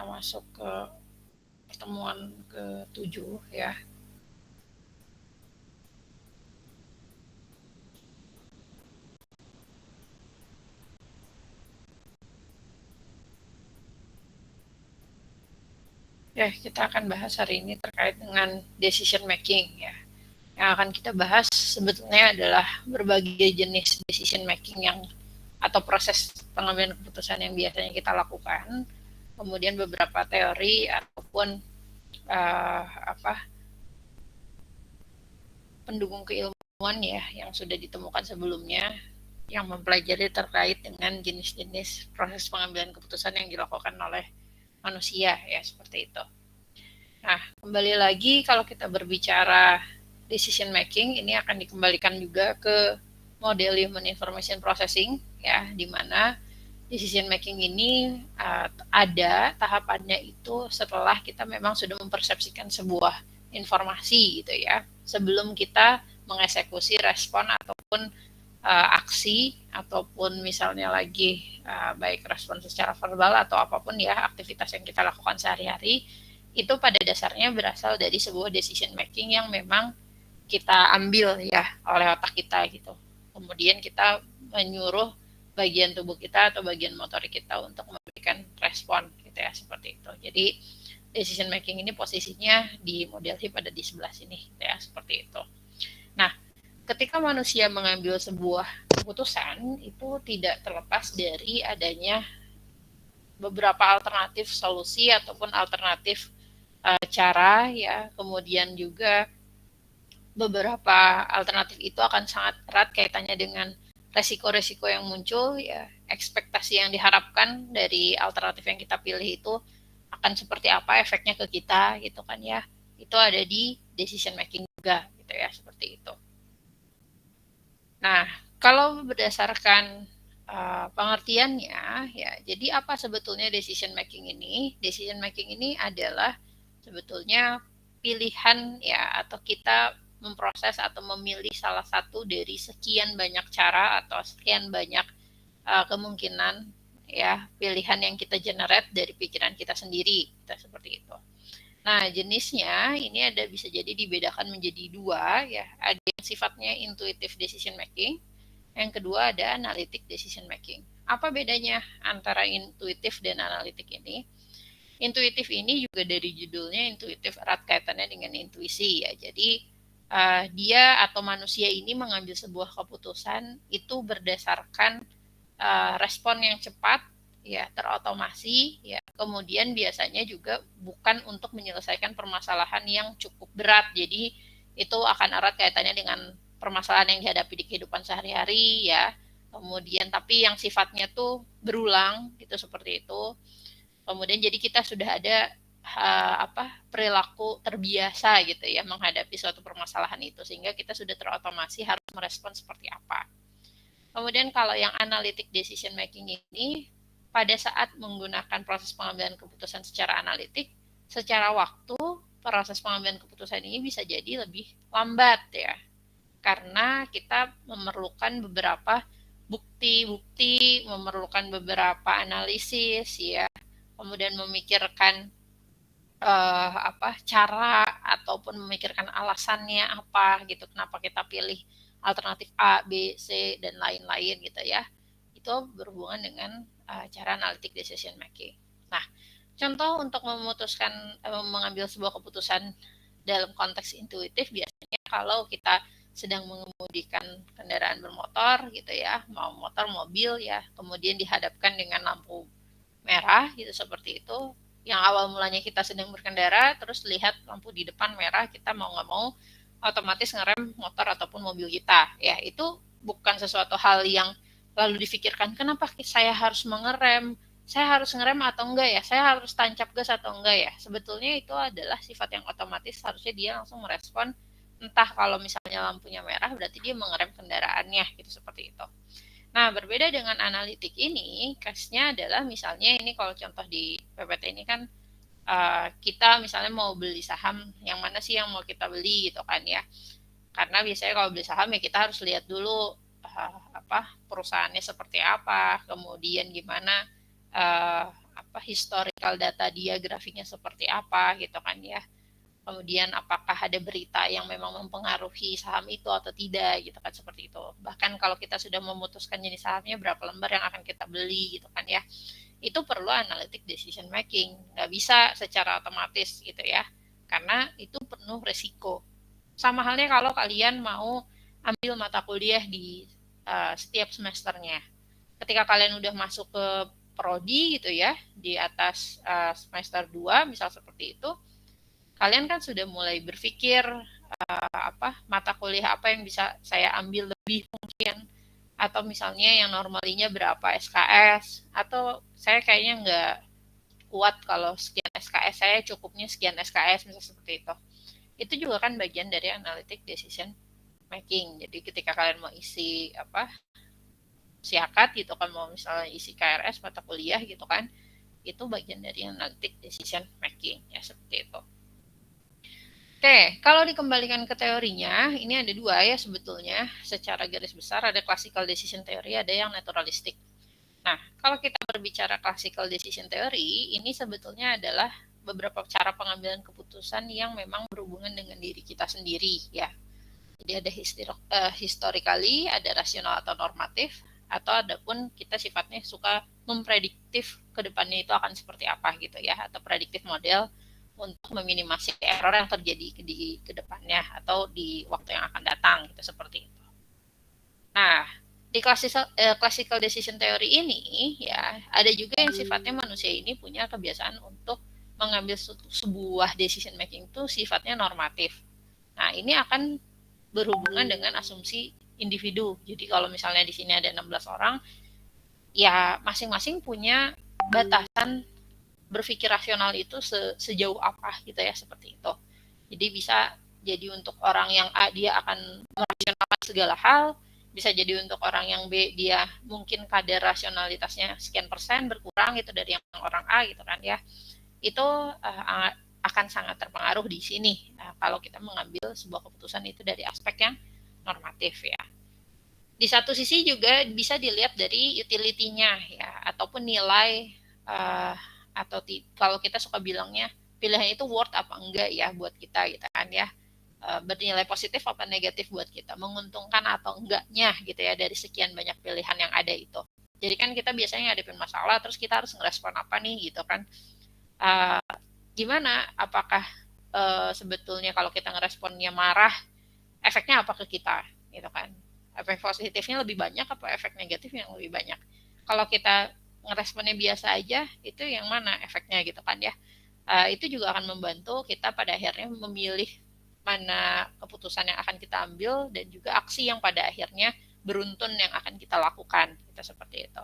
kita masuk ke pertemuan ke-7 ya. Ya, kita akan bahas hari ini terkait dengan decision making ya. Yang akan kita bahas sebetulnya adalah berbagai jenis decision making yang atau proses pengambilan keputusan yang biasanya kita lakukan. Kemudian beberapa teori ataupun pendukung keilmuan ya yang sudah ditemukan sebelumnya yang mempelajari terkait dengan jenis-jenis proses pengambilan keputusan yang dilakukan oleh manusia ya seperti itu. Nah, kembali lagi kalau kita berbicara decision making ini akan dikembalikan juga ke model human information processing ya di mana decision making ini ada tahapannya itu setelah kita memang sudah mempersepsikan sebuah informasi gitu ya sebelum kita mengeksekusi respon ataupun aksi ataupun misalnya lagi baik respon secara verbal atau apapun ya aktivitas yang kita lakukan sehari-hari itu pada dasarnya berasal dari sebuah decision making yang memang kita ambil ya oleh otak kita gitu. Kemudian kita menyuruh bagian tubuh kita atau bagian motorik kita untuk memberikan respon gitu ya seperti itu. Jadi decision making ini posisinya di model HIP ada di sebelah sini gitu ya seperti itu. Nah, ketika manusia mengambil sebuah keputusan itu tidak terlepas dari adanya beberapa alternatif solusi ataupun alternatif cara ya, kemudian juga beberapa alternatif itu akan sangat erat kaitannya dengan resiko-resiko yang muncul ya, ekspektasi yang diharapkan dari alternatif yang kita pilih itu akan seperti apa efeknya ke kita gitu kan ya. Itu ada di decision making juga gitu ya, seperti itu. Nah, kalau berdasarkan pengertiannya ya, jadi apa sebetulnya decision making ini? Decision making ini adalah sebetulnya pilihan ya atau kita memproses atau memilih salah satu dari sekian banyak cara atau sekian banyak kemungkinan ya pilihan yang kita generate dari pikiran kita sendiri, kita seperti itu. Nah, jenisnya ini ada bisa jadi dibedakan menjadi dua ya. Ada yang sifatnya intuitive decision making, yang kedua ada analytic decision making. Apa bedanya antara intuitif dan analitik ini? Intuitif ini juga dari judulnya intuitif erat kaitannya dengan intuisi ya. Jadi dia atau manusia ini mengambil sebuah keputusan itu berdasarkan respon yang cepat ya terotomasi ya kemudian biasanya juga bukan untuk menyelesaikan permasalahan yang cukup berat jadi itu akan erat kaitannya dengan permasalahan yang dihadapi di kehidupan sehari-hari ya kemudian tapi yang sifatnya tuh berulang gitu seperti itu kemudian jadi kita sudah ada perilaku terbiasa gitu ya menghadapi suatu permasalahan itu sehingga kita sudah terotomasi harus merespon seperti apa. Kemudian kalau yang analytic decision making ini pada saat menggunakan proses pengambilan keputusan secara analitik, secara waktu proses pengambilan keputusan ini bisa jadi lebih lambat ya. Karena kita memerlukan beberapa bukti-bukti, memerlukan beberapa analisis ya, kemudian memikirkan cara ataupun memikirkan alasannya apa gitu kenapa kita pilih alternatif A, B, C dan lain-lain gitu ya. Itu berhubungan dengan cara analytic decision making. Nah, contoh untuk memutuskan mengambil sebuah keputusan dalam konteks intuitif biasanya kalau kita sedang mengemudikan kendaraan bermotor gitu ya, mau motor, mobil ya, kemudian dihadapkan dengan lampu merah gitu seperti itu yang awal mulanya kita sedang berkendara terus lihat lampu di depan merah kita mau nggak mau otomatis ngerem motor ataupun mobil kita ya itu bukan sesuatu hal yang lalu difikirkan kenapa saya harus mengerem saya harus ngerem atau enggak ya saya harus tancap gas atau enggak ya sebetulnya itu adalah sifat yang otomatis harusnya dia langsung merespon entah kalau misalnya lampunya merah berarti dia mengerem kendaraannya gitu seperti itu. Nah, berbeda dengan analitik ini, case-nya adalah misalnya ini kalau contoh di PPT ini kan kita misalnya mau beli saham, yang mana sih yang mau kita beli gitu kan ya. Karena biasanya kalau beli saham ya kita harus lihat dulu perusahaannya seperti apa, kemudian gimana historical data dia grafiknya seperti apa gitu kan ya. Kemudian apakah ada berita yang memang mempengaruhi saham itu atau tidak gitu kan, seperti itu. Bahkan kalau kita sudah memutuskan jenis sahamnya berapa lembar yang akan kita beli gitu kan ya, itu perlu analytic decision making, nggak bisa secara otomatis gitu ya, karena itu penuh resiko. Sama halnya kalau kalian mau ambil mata kuliah di setiap semesternya, ketika kalian udah masuk ke prodi gitu ya, di atas semester 2 misal seperti itu, kalian kan sudah mulai berpikir mata kuliah apa yang bisa saya ambil lebih mungkin, atau misalnya yang normalinya berapa SKS, atau saya kayaknya nggak kuat kalau sekian SKS, saya cukupnya sekian SKS misalnya seperti itu. Itu juga kan bagian dari analytic decision making. Jadi ketika kalian mau isi siakat gitu kan, mau misalnya isi KRS mata kuliah gitu kan, itu bagian dari analytic decision making ya, seperti itu. Oke, kalau dikembalikan ke teorinya, ini ada dua ya sebetulnya. Secara garis besar ada classical decision theory, ada yang naturalistic. Nah, kalau kita berbicara classical decision theory, ini sebetulnya adalah beberapa cara pengambilan keputusan yang memang berhubungan dengan diri kita sendiri ya. Jadi ada historically, ada rasional atau normatif, atau ada pun kita sifatnya suka memprediktif ke depannya itu akan seperti apa gitu ya, atau predictive model untuk meminimasi error yang terjadi di kedepannya atau di waktu yang akan datang gitu, seperti itu. Nah, di classical decision theory ini ya ada juga yang sifatnya manusia ini punya kebiasaan untuk mengambil sebuah decision making itu sifatnya normatif. Nah, ini akan berhubungan dengan asumsi individu. Jadi kalau misalnya di sini ada 16 orang, ya masing-masing punya batasan berpikir rasional itu sejauh apa gitu ya, seperti itu. Jadi bisa jadi untuk orang yang A dia akan merasionalkan segala hal, bisa jadi untuk orang yang B dia mungkin kadar rasionalitasnya sekian persen berkurang gitu dari yang orang A gitu kan ya. Itu akan sangat terpengaruh di sini kalau kita mengambil sebuah keputusan itu dari aspek yang normatif ya. Di satu sisi juga bisa dilihat dari utility-nya ya, ataupun nilai atau kalau kita suka bilangnya pilihan itu worth apa enggak ya buat kita gitu kan ya, bernilai positif apa negatif buat kita, menguntungkan atau enggaknya gitu ya dari sekian banyak pilihan yang ada itu. Jadi kan kita biasanya ngadepin masalah terus kita harus ngerespon apa nih gitu kan, gimana apakah sebetulnya kalau kita ngeresponnya marah efeknya apa ke kita gitu kan, efek positifnya lebih banyak apa efek negatifnya yang lebih banyak. Kalau kita ngeresponnya biasa aja, itu yang mana efeknya gitu kan ya. Itu juga akan membantu kita pada akhirnya memilih mana keputusan yang akan kita ambil dan juga aksi yang pada akhirnya beruntun yang akan kita lakukan gitu, seperti itu.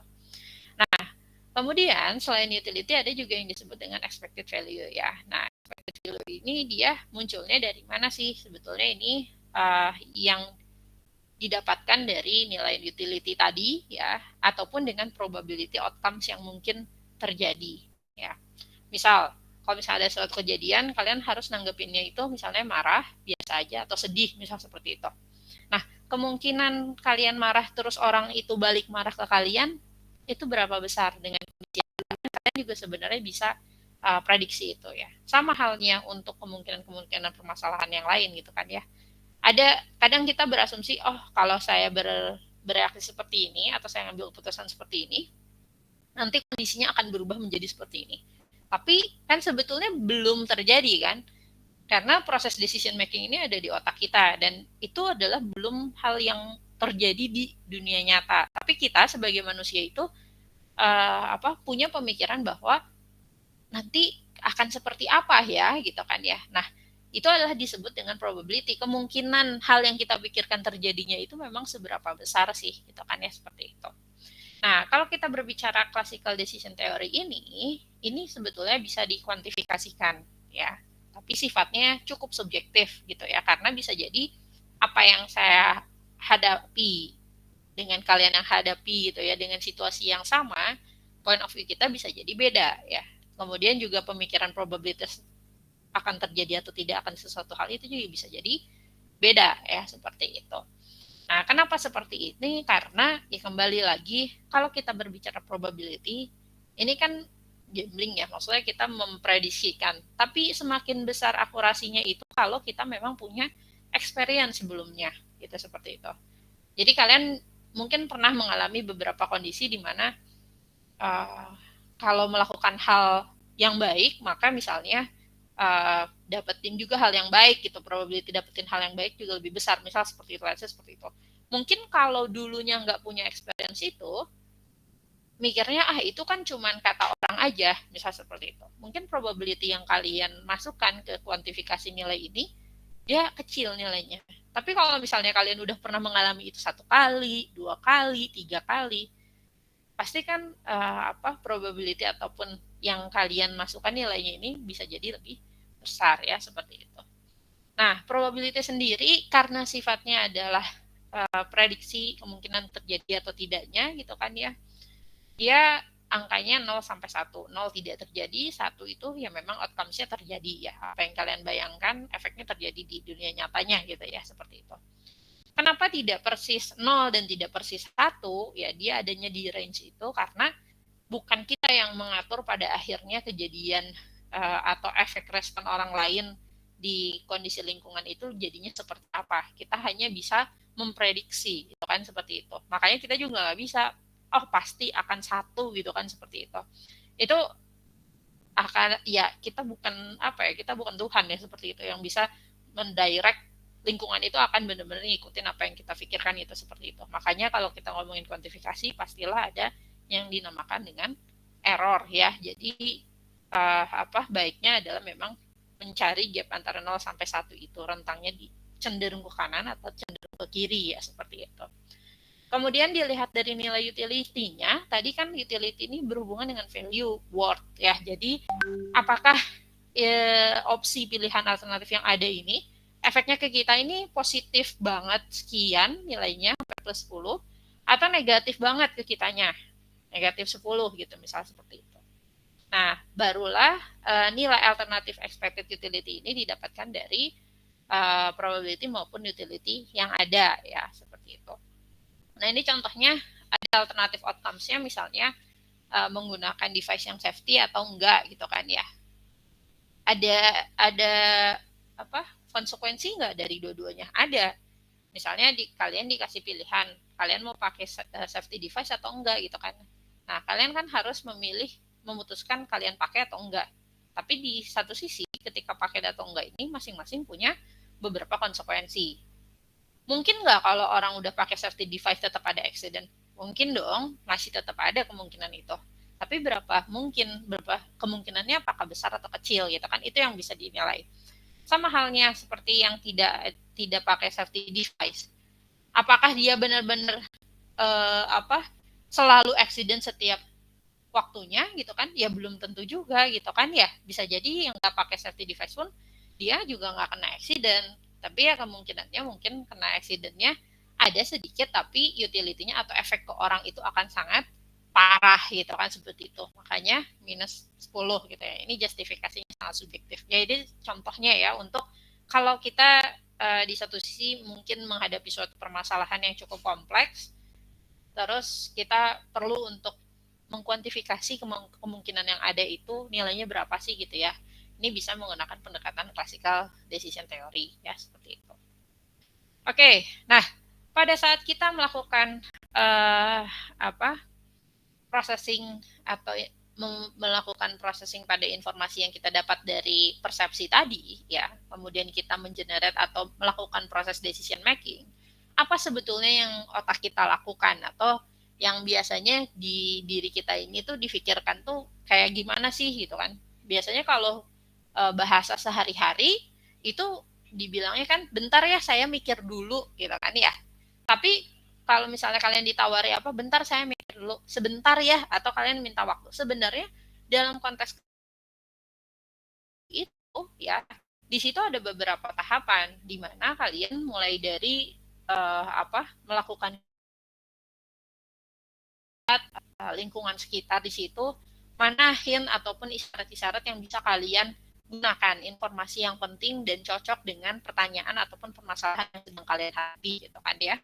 Nah, kemudian selain utility ada juga yang disebut dengan expected value ya. Nah, expected value ini dia munculnya dari mana sih sebetulnya? Ini yang didapatkan dari nilai utility tadi ya, ataupun dengan probability outcomes yang mungkin terjadi ya. Misal kalau misalnya ada suatu kejadian, kalian harus nanggepinnya itu misalnya marah biasa aja atau sedih misal seperti itu. Nah, kemungkinan kalian marah terus orang itu balik marah ke kalian itu berapa besar dengan kondisi kalian juga sebenarnya bisa prediksi itu ya. Sama halnya untuk kemungkinan permasalahan yang lain gitu kan ya. Ada kadang kita berasumsi, oh kalau saya bereaksi seperti ini atau saya ngambil keputusan seperti ini, nanti kondisinya akan berubah menjadi seperti ini. Tapi kan sebetulnya belum terjadi kan, karena proses decision making ini ada di otak kita dan itu adalah belum hal yang terjadi di dunia nyata. Tapi kita sebagai manusia itu punya pemikiran bahwa nanti akan seperti apa ya gitu kan ya. Nah, itu adalah disebut dengan probability, kemungkinan hal yang kita pikirkan terjadinya itu memang seberapa besar sih gitu kan ya, seperti itu. Nah, kalau kita berbicara classical decision theory ini sebetulnya bisa dikuantifikasikan ya, tapi sifatnya cukup subjektif gitu ya, karena bisa jadi apa yang saya hadapi dengan kalian yang hadapi gitu ya, dengan situasi yang sama, point of view kita bisa jadi beda ya. Kemudian juga pemikiran probabilitas akan terjadi atau tidak akan sesuatu hal itu juga bisa jadi beda ya, seperti itu. Nah, kenapa seperti ini? Karena ya kembali lagi kalau kita berbicara probability, ini kan gambling ya, maksudnya kita memprediksikan. Tapi semakin besar akurasinya itu kalau kita memang punya experience sebelumnya, gitu seperti itu. Jadi kalian mungkin pernah mengalami beberapa kondisi di mana uh, kalau melakukan hal yang baik, maka misalnya dapetin juga hal yang baik gitu, probability dapetin hal yang baik juga lebih besar, misal seperti itu, seperti itu. Mungkin kalau dulunya nggak punya experience itu, mikirnya itu kan cuman kata orang aja, misal seperti itu. Mungkin probability yang kalian masukkan ke kuantifikasi nilai ini dia kecil nilainya. Tapi kalau misalnya kalian udah pernah mengalami itu 1 kali, 2 kali, 3 kali, pasti kan probability ataupun yang kalian masukkan nilainya ini bisa jadi lebih besar ya, seperti itu. Nah, probability sendiri karena sifatnya adalah prediksi kemungkinan terjadi atau tidaknya gitu kan ya. Dia angkanya 0 sampai 1. 0 tidak terjadi, 1 itu ya memang outcomes-nya terjadi ya. Apa yang kalian bayangkan efeknya terjadi di dunia nyatanya gitu ya, seperti itu. Kenapa tidak persis 0 dan tidak persis 1? Ya dia adanya di range itu karena bukan kita yang mengatur pada akhirnya kejadian atau efek respon orang lain di kondisi lingkungan itu jadinya seperti apa. Kita hanya bisa memprediksi, gitu kan, seperti itu. Makanya kita juga nggak bisa, pasti akan 1 gitu kan, seperti itu. Itu akan ya kita bukan kita bukan Tuhan ya, seperti itu, yang bisa mendirect lingkungan itu akan benar-benar ngikutin apa yang kita pikirkan itu, seperti itu. Makanya kalau kita ngomongin kuantifikasi pastilah ada yang dinamakan dengan error ya. Jadi baiknya adalah memang mencari gap antara 0 sampai 1 itu, rentangnya di cenderung ke kanan atau cenderung ke kiri ya, seperti itu. Kemudian dilihat dari nilai utility-nya, tadi kan utility ini berhubungan dengan value, worth ya. Jadi apakah opsi pilihan alternatif yang ada ini efeknya ke kita ini positif banget sekian nilainya plus 10 atau negatif banget ke kitanya negatif 10 gitu, misal seperti itu. Nah, barulah nilai alternatif expected utility ini didapatkan dari probability maupun utility yang ada ya, seperti itu. Nah, ini contohnya ada alternatif outcomes-nya, misalnya menggunakan device yang safety atau enggak gitu kan ya. Ada konsekuensi nggak dari dua-duanya? Ada. Misalnya kalian dikasih pilihan, kalian mau pakai safety device atau enggak gitu kan. Nah, kalian kan harus memutuskan kalian pakai atau enggak. Tapi di satu sisi ketika pakai atau enggak ini masing-masing punya beberapa konsekuensi. Mungkin nggak kalau orang udah pakai safety device tetap ada accident? Mungkin dong, masih tetap ada kemungkinan itu. Tapi berapa kemungkinannya, apakah besar atau kecil gitu kan, itu yang bisa dinilai. Sama halnya seperti yang tidak pakai safety device, apakah dia benar-benar selalu accident setiap waktunya gitu kan, ya belum tentu juga gitu kan ya. Bisa jadi yang nggak pakai safety device pun dia juga nggak kena accident, tapi ya kemungkinannya mungkin kena accidentnya ada sedikit, tapi utility-nya atau efek ke orang itu akan sangat parah gitu kan, seperti itu. Makanya minus 10 gitu ya. Ini justifikasinya sangat subjektif. Jadi contohnya ya, untuk kalau kita di satu sisi mungkin menghadapi suatu permasalahan yang cukup kompleks, terus kita perlu untuk mengkuantifikasi kemungkinan yang ada itu nilainya berapa sih gitu ya. Ini bisa menggunakan pendekatan classical decision theory ya, seperti itu. Oke, nah pada saat kita melakukan processing atau melakukan processing pada informasi yang kita dapat dari persepsi tadi ya, kemudian kita mengenerate atau melakukan proses decision making, apa sebetulnya yang otak kita lakukan atau yang biasanya di diri kita ini tuh difikirkan tuh kayak gimana sih gitu kan. Biasanya kalau bahasa sehari-hari itu dibilangnya kan, bentar ya saya mikir dulu gitu kan ya. Tapi kalau misalnya kalian ditawari apa, bentar saya mikir dulu, sebentar ya, atau kalian minta waktu. Sebenarnya dalam konteks itu ya, di situ ada beberapa tahapan di mana kalian mulai dari melakukan lingkungan sekitar di situ, mana hint ataupun isyarat-isyarat yang bisa kalian gunakan, informasi yang penting dan cocok dengan pertanyaan ataupun permasalahan yang sedang kalian hadapi gitu kan ya.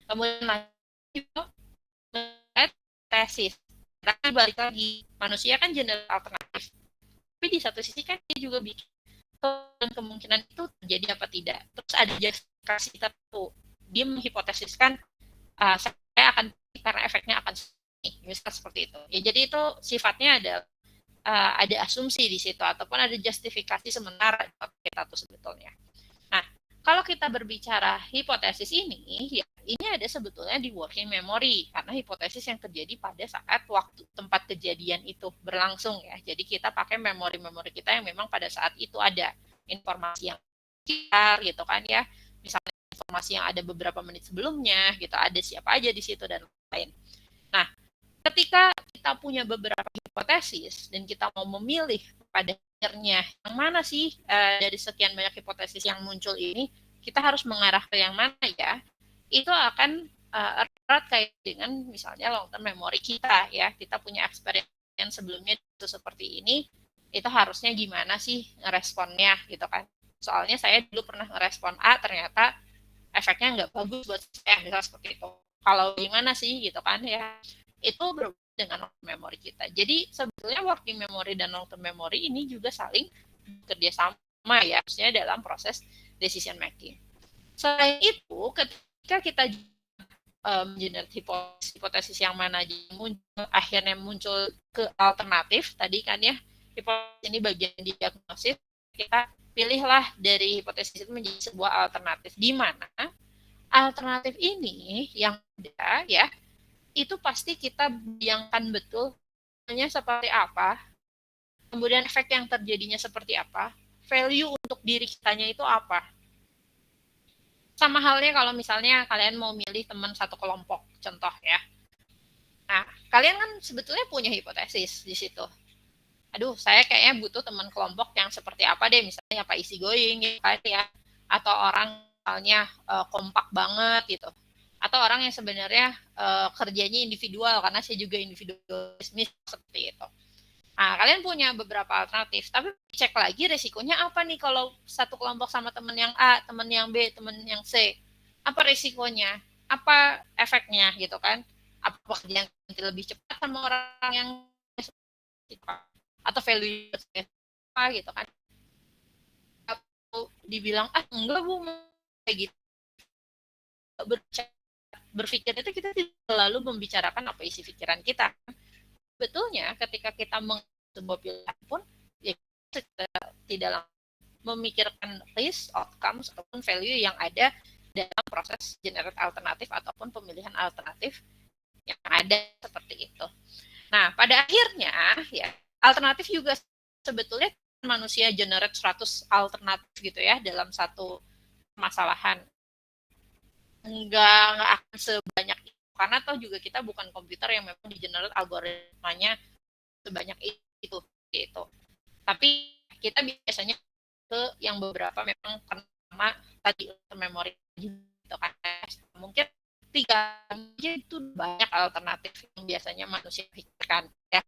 Kemudian itu tesis. Tapi balik lagi, manusia kan generate alternatif. Tapi di satu sisi kan dia juga bikin kemungkinan itu terjadi apa tidak. Terus ada justifikasi tertentu. Dia menghipotesiskan saya akan karena efeknya akan misal seperti itu. Ya jadi itu sifatnya ada asumsi di situ ataupun ada justifikasi sementara kita tuh sebetulnya. Nah, kalau kita berbicara hipotesis ini, ya ini ada sebetulnya di working memory karena hipotesis yang terjadi pada saat waktu tempat kejadian itu berlangsung ya. Jadi kita pakai memori-memori kita yang memang pada saat itu ada informasi yang sekitar gitu kan ya. Misalnya informasi yang ada beberapa menit sebelumnya gitu, ada siapa aja di situ dan lain. Nah, ketika kita punya beberapa hipotesis dan kita mau memilih pada akhirnya yang mana sih dari sekian banyak hipotesis yang muncul ini kita harus mengarah ke yang mana ya, itu akan erat kayak dengan misalnya long term memory kita ya, kita punya experience sebelumnya itu seperti ini, itu harusnya gimana sih ngeresponnya gitu kan. Soalnya saya dulu pernah ngerespon A, ternyata efeknya nggak bagus buat saya, misalnya seperti itu. Kalau gimana sih gitu kan ya, itu berbeda dengan long term memory kita. Jadi sebetulnya working memory dan long term memory ini juga saling bekerja sama ya, maksudnya dalam proses decision making. Selain itu, ketika kita generate hipotesis yang mana muncul, akhirnya muncul ke alternatif tadi kan ya, hipotesis ini bagian diagnosis, kita pilihlah dari hipotesis itu menjadi sebuah alternatif di mana alternatif ini yang ada ya itu pasti kita bayangkan betul hanya seperti apa, kemudian efek yang terjadinya seperti apa, value untuk diri kitanya itu apa. Sama halnya kalau misalnya kalian mau milih teman satu kelompok, contoh ya. Nah, kalian kan sebetulnya punya hipotesis di situ. Aduh, saya kayaknya butuh teman kelompok yang seperti apa deh, misalnya Pak Easy Going ya, atau orang misalnya kompak banget gitu. Atau orang yang sebenarnya kerjanya individual karena saya juga individualisme seperti itu. Nah, kalian punya beberapa alternatif, tapi cek lagi resikonya apa nih kalau satu kelompok sama teman yang A, teman yang B, teman yang C. Apa resikonya? Apa efeknya gitu kan? Apa kerjaan nanti lebih cepat sama orang yang atau value apa gitu kan? Atau dibilang enggak Bu kayak gitu. Berpikir itu kita tidak selalu membicarakan apa isi pikiran kita. Betulnya ketika kita sebuah pilihan pun ya kita tidak memikirkan risk, outcomes ataupun value yang ada dalam proses generate alternatif ataupun pemilihan alternatif yang ada seperti itu. Nah, pada akhirnya ya alternatif juga sebetulnya manusia generate 100 alternatif gitu ya dalam satu permasalahan. Enggak akan sebanyak itu karena toh juga kita bukan komputer yang memang di-generate algoritmanya sebanyak itu gitu. Tapi kita biasanya ke yang beberapa memang pertama tadi memori gitu kan. Mungkin 3 aja itu banyak alternatif yang biasanya manusia pikirkan ya.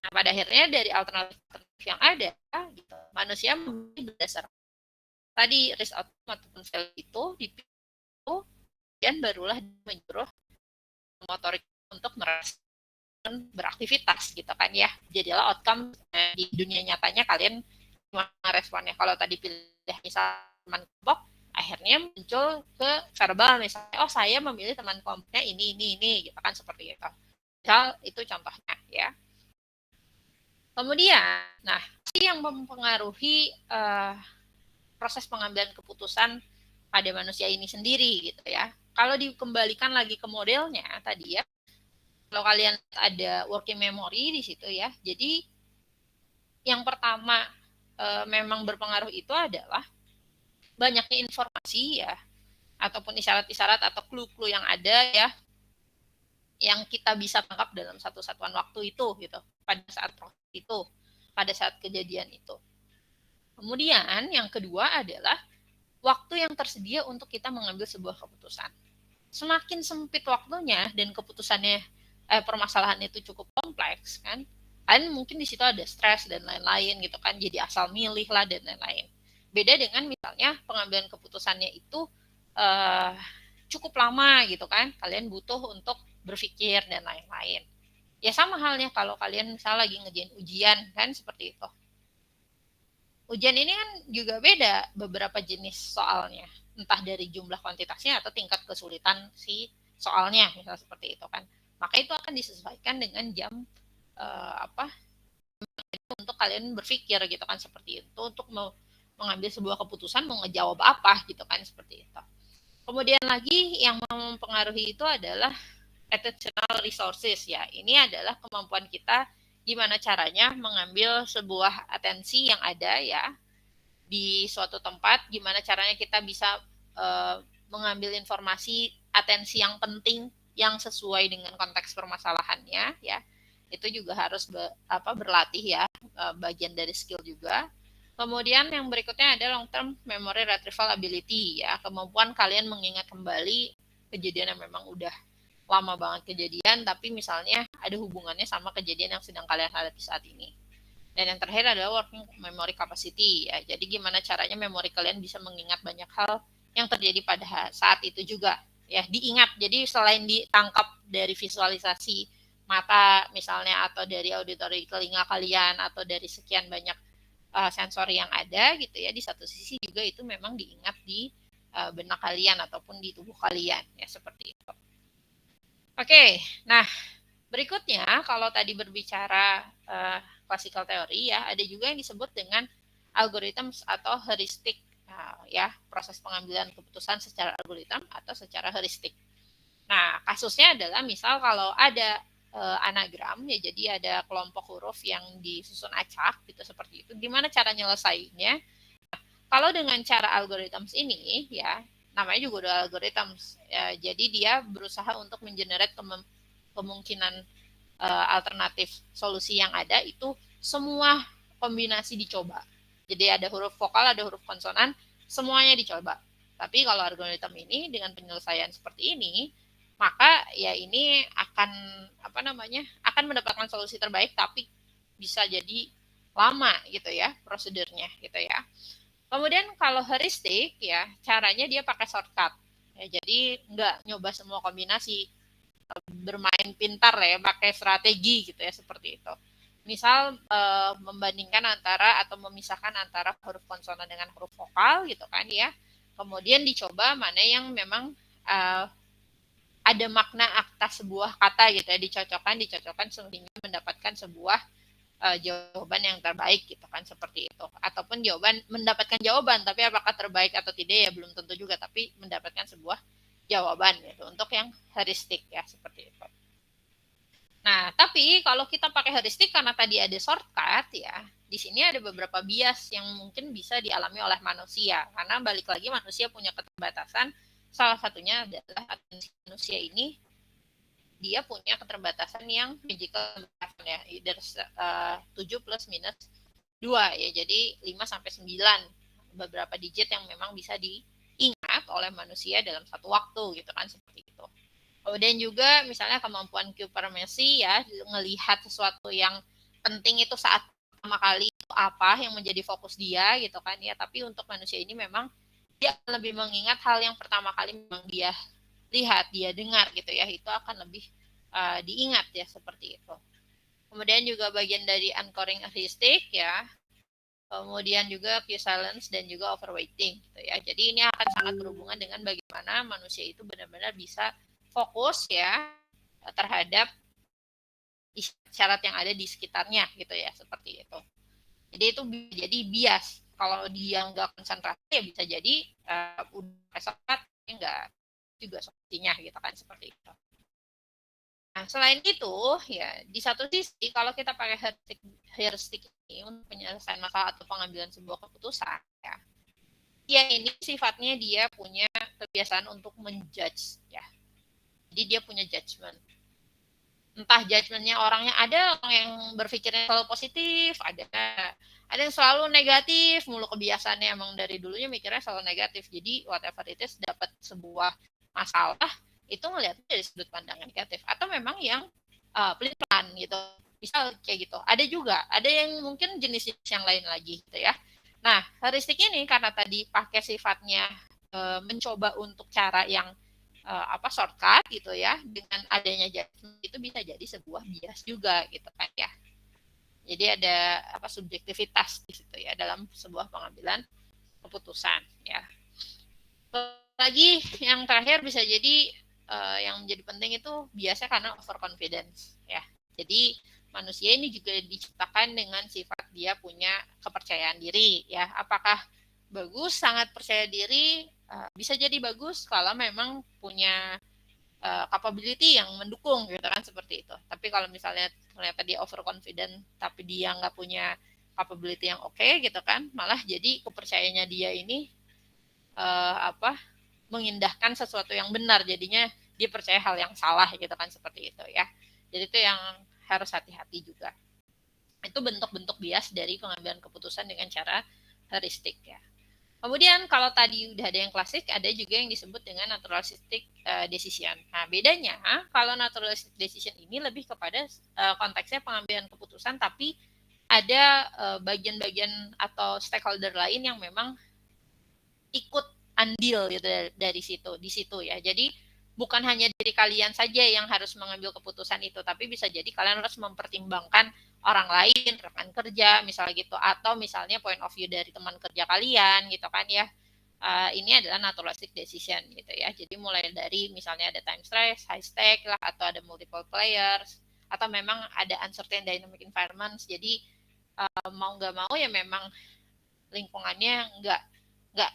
Nah, pada akhirnya dari alternatif yang ada gitu, manusia memilih berdasarkan tadi risk outcome ataupun value itu dipilih, dan barulah menyuruh motorik untuk beraktivitas gitu kan ya. Jadilah outcome di dunia nyatanya kalian gimana responnya. Kalau tadi pilih misal teman kelompok, akhirnya muncul ke verbal misalnya, oh saya memilih teman kelompoknya ini gitu kan, seperti itu. Misal itu contohnya ya. Kemudian, nah yang mempengaruhi proses pengambilan keputusan pada manusia ini sendiri gitu ya. Kalau dikembalikan lagi ke modelnya tadi ya, kalau kalian ada working memory di situ ya, jadi yang pertama memang berpengaruh itu adalah banyaknya informasi ya, ataupun isyarat-isyarat atau clue-clue yang ada ya, yang kita bisa tangkap dalam satu satuan waktu itu gitu, pada saat itu, pada saat kejadian itu. Kemudian yang kedua adalah waktu yang tersedia untuk kita mengambil sebuah keputusan. Semakin sempit waktunya dan keputusannya permasalahan itu cukup kompleks kan, kalian mungkin di situ ada stres dan lain-lain gitu kan, jadi asal milih lah dan lain-lain. Beda dengan misalnya pengambilan keputusannya itu cukup lama gitu kan, kalian butuh untuk berpikir dan lain-lain. Ya sama halnya kalau kalian misalnya lagi ngerjain ujian kan seperti itu. Ujian ini kan juga beda beberapa jenis soalnya, entah dari jumlah kuantitasnya atau tingkat kesulitan si soalnya, misalnya seperti itu kan. Maka itu akan disesuaikan dengan jam apa untuk kalian berpikir gitu kan seperti itu untuk mengambil sebuah keputusan mau ngejawab apa gitu kan seperti itu. Kemudian lagi yang mempengaruhi itu adalah attentional resources ya. Ini adalah kemampuan kita gimana caranya mengambil sebuah atensi yang ada ya di suatu tempat, gimana caranya kita bisa mengambil informasi atensi yang penting yang sesuai dengan konteks permasalahannya ya. Itu juga harus berlatih ya, bagian dari skill juga. Kemudian yang berikutnya ada long term memory retrieval ability ya, kemampuan kalian mengingat kembali kejadian yang memang udah lama banget kejadian tapi misalnya ada hubungannya sama kejadian yang sedang kalian hadapi saat ini. Dan yang terakhir adalah working memory capacity ya. Jadi gimana caranya memori kalian bisa mengingat banyak hal yang terjadi pada saat itu juga ya, diingat. Jadi selain ditangkap dari visualisasi mata misalnya atau dari auditori telinga kalian atau dari sekian banyak sensor yang ada gitu ya, di satu sisi juga itu memang diingat di benak kalian ataupun di tubuh kalian ya, seperti itu. Oke, nah berikutnya kalau tadi berbicara classical theory ya, ada juga yang disebut dengan algorithms atau heuristik ya, proses pengambilan keputusan secara algoritma atau secara heuristik. Nah, kasusnya adalah misal kalau ada anagram ya, jadi ada kelompok huruf yang disusun acak gitu seperti itu. Gimana cara nyelesainnya? Kalau dengan cara algorithms ini ya, namanya juga udah algorithms ya, jadi dia berusaha untuk mengenerate kemungkinan alternatif solusi yang ada itu semua kombinasi dicoba. Jadi ada huruf vokal, ada huruf konsonan, semuanya dicoba. Tapi kalau algoritma ini dengan penyelesaian seperti ini, maka ya ini akan akan mendapatkan solusi terbaik, tapi bisa jadi lama gitu ya prosedurnya gitu ya. Kemudian kalau heuristik ya, caranya dia pakai shortcut. Ya, jadi nggak nyoba semua kombinasi, bermain pintar ya, pakai strategi gitu ya, seperti itu. Misal membandingkan antara atau memisahkan antara huruf konsonan dengan huruf vokal gitu kan ya. Kemudian dicoba mana yang memang ada makna atas sebuah kata gitu ya, dicocokkan sehingga mendapatkan sebuah jawaban yang terbaik gitu kan, seperti itu. Ataupun mendapatkan jawaban tapi apakah terbaik atau tidak ya belum tentu juga, tapi mendapatkan sebuah jawaban gitu untuk yang heuristik ya, seperti itu. Nah, tapi kalau kita pakai heuristik karena tadi ada shortcut ya, di sini ada beberapa bias yang mungkin bisa dialami oleh manusia, karena balik lagi manusia punya keterbatasan. Salah satunya adalah atensi manusia ini, dia punya keterbatasan yang magical ya, either 7 plus minus 2 ya, jadi 5 sampai 9 beberapa digit yang memang bisa diingat oleh manusia dalam satu waktu gitu kan, seperti itu. Kemudian juga misalnya kemampuan Q-permesi ya, ngelihat sesuatu yang penting itu saat pertama kali itu apa yang menjadi fokus dia gitu kan ya, tapi untuk manusia ini memang dia akan lebih mengingat hal yang pertama kali memang dia lihat, dia dengar gitu ya, itu akan lebih diingat ya, seperti itu. Kemudian juga bagian dari anchoring heuristic ya, kemudian juga Q-silence dan juga overweighting gitu ya. Jadi ini akan sangat berhubungan dengan bagaimana manusia itu benar-benar bisa fokus ya terhadap isyarat yang ada di sekitarnya gitu ya, seperti itu. Jadi itu jadi bias. Kalau dia nggak konsentrasi ya bisa jadi udah kesempatan nggak juga solusinya gitu kan, seperti itu. Nah, selain itu, ya di satu sisi kalau kita pakai heuristik ini untuk penyelesaian masalah atau pengambilan sebuah keputusan, ya, dia ini sifatnya dia punya kebiasaan untuk menjudge, ya. Jadi dia punya judgement. Entah judgementnya orangnya, ada orang yang berpikirnya selalu positif, ada yang selalu negatif, mulu kebiasaannya emang dari dulunya mikirnya selalu negatif. Jadi whatever it is, dapat sebuah masalah itu ngelihatnya dari sudut pandang negatif, atau memang yang pelin-pelan gitu, misal kayak gitu. Ada yang mungkin jenis-jenis yang lain lagi gitu ya. Nah, heuristik ini karena tadi pakai sifatnya mencoba untuk cara yang shortcut gitu ya, dengan adanya judgment itu bisa jadi sebuah bias juga gitu kan ya. Jadi ada subjektivitas di situ ya dalam sebuah pengambilan keputusan ya. Lagi yang terakhir bisa jadi yang menjadi penting itu biasanya karena overconfidence ya. Jadi manusia ini juga diciptakan dengan sifat dia punya kepercayaan diri ya. Apakah bagus, sangat percaya diri, bisa jadi bagus kalau memang punya capability yang mendukung gitu kan, seperti itu. Tapi kalau misalnya ternyata dia overconfident tapi dia nggak punya capability yang oke gitu kan, malah jadi kepercayaannya dia ini mengindahkan sesuatu yang benar, jadinya dia percaya hal yang salah gitu kan, seperti itu ya. Jadi itu yang harus hati-hati juga. Itu bentuk-bentuk bias dari pengambilan keputusan dengan cara heuristik ya. Kemudian kalau tadi udah ada yang klasik, ada juga yang disebut dengan naturalistic decision. Nah, bedanya kalau naturalistic decision ini lebih kepada konteksnya pengambilan keputusan, tapi ada bagian-bagian atau stakeholder lain yang memang ikut andil gitu dari situ, di situ ya. Jadi bukan hanya diri kalian saja yang harus mengambil keputusan itu, tapi bisa jadi kalian harus mempertimbangkan orang lain, rekan kerja misalnya gitu, atau misalnya point of view dari teman kerja kalian gitu kan ya. Ini adalah naturalistic decision gitu ya. Jadi mulai dari misalnya ada time stress, high stake lah, atau ada multiple players, atau memang ada uncertain dynamic environments. Jadi mau nggak mau ya memang lingkungannya nggak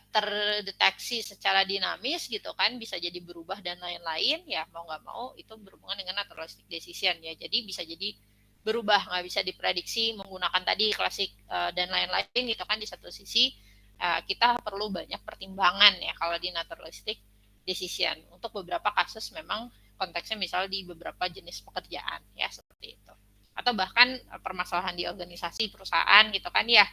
terdeteksi secara dinamis gitu kan, bisa jadi berubah dan lain-lain ya, mau nggak mau itu berhubungan dengan naturalistic decision ya. Jadi bisa jadi berubah, nggak bisa diprediksi menggunakan tadi klasik dan lain-lain gitu kan. Di satu sisi kita perlu banyak pertimbangan ya kalau di naturalistic decision. Untuk beberapa kasus memang konteksnya misal di beberapa jenis pekerjaan ya, seperti itu. Atau bahkan permasalahan di organisasi perusahaan gitu kan ya.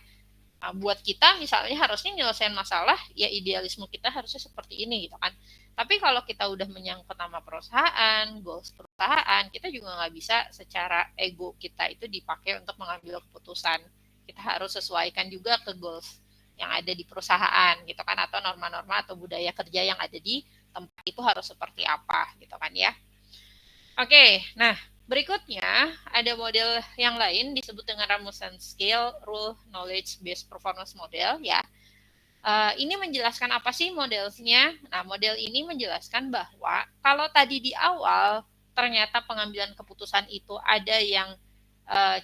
Nah, buat kita misalnya harusnya nyelesain masalah, ya idealisme kita harusnya seperti ini gitu kan. Tapi kalau kita udah menyangkut nama perusahaan, goals perusahaan, kita juga nggak bisa secara ego kita itu dipakai untuk mengambil keputusan. Kita harus sesuaikan juga ke goals yang ada di perusahaan gitu kan, atau norma-norma atau budaya kerja yang ada di tempat itu harus seperti apa gitu kan ya. Oke, nah berikutnya ada model yang lain disebut dengan Rasmussen Scale Rule Knowledge Based Performance Model ya. Ini menjelaskan apa sih modelnya? Nah, model ini menjelaskan bahwa kalau tadi di awal ternyata pengambilan keputusan itu ada yang